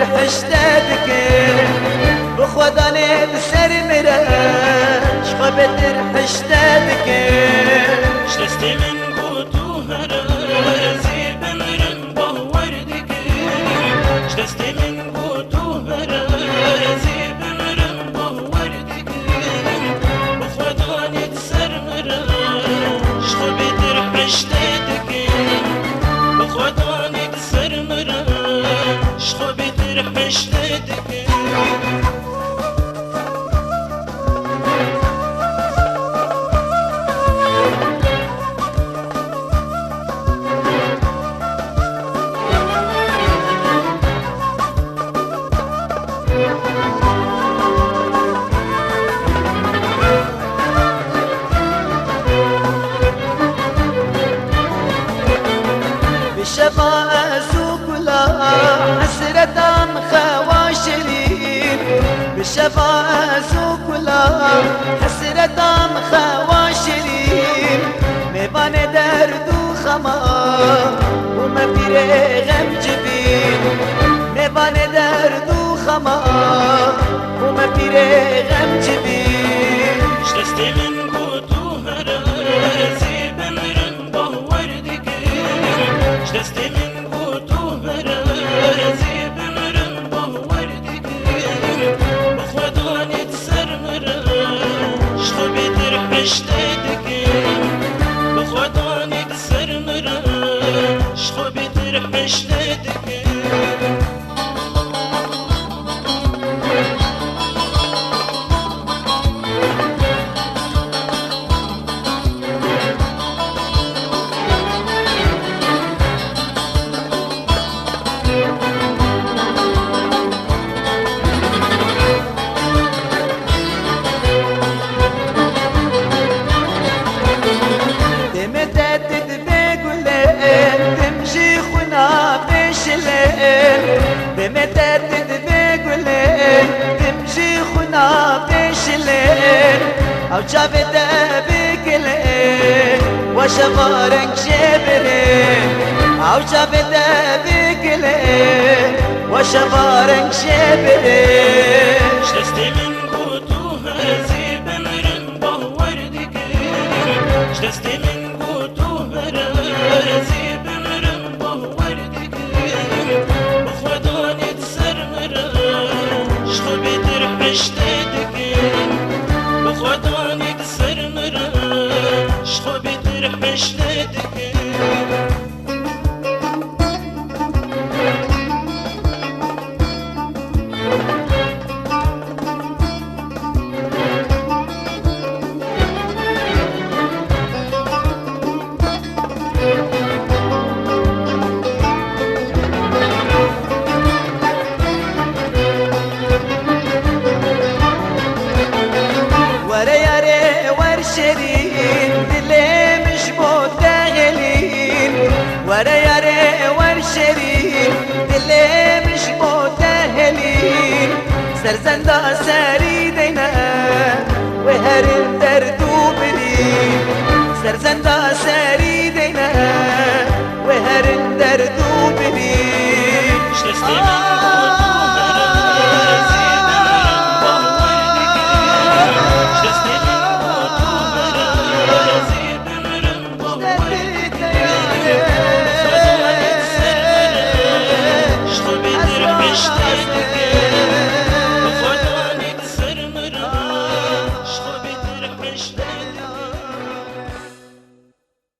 حشتك بخوداني بسر مرش خبتر حشتك شتستي من قوتو هرازي بمرن بوردك شتستي من قوتو هرازي بمرن بوردك بخوداني تسر مرش خبتر حشتك بخوداني تسر مرش خبتر حشتك بالشفاء سوكلا حسرة خواشرين بالشفاء سوكلا حسرة خواشرين ميبان درد وخما وما في غم جبين ميبان درد وخما وما في غم جبين شتستي من قوتو هرازي بمرن بوردك شتستي من قوتو هرازي بمرن بوردك بخوداني تسر مرش خبتر حشتك بخوداني تسر مرش خبتر حشتك بمتدد بقولين تمشي خنا بشلين او جابت بقلين وشفارك شبرين او جابت بقلين وشفارك شبرين شتستي من قوتو هرازي بمرن بوردك شتستي من قوتو هرازي بمرن بوردك بخوداني تسر مرش خبتر حشتك بخوداني تسر مرش خبتر حشتك ورشرين دلي مش متغلين ورا يا ري ورشرين دلي مش متغلين سرزندا سريدنا وهرن دردو برين سرزندا سريدنا وهرن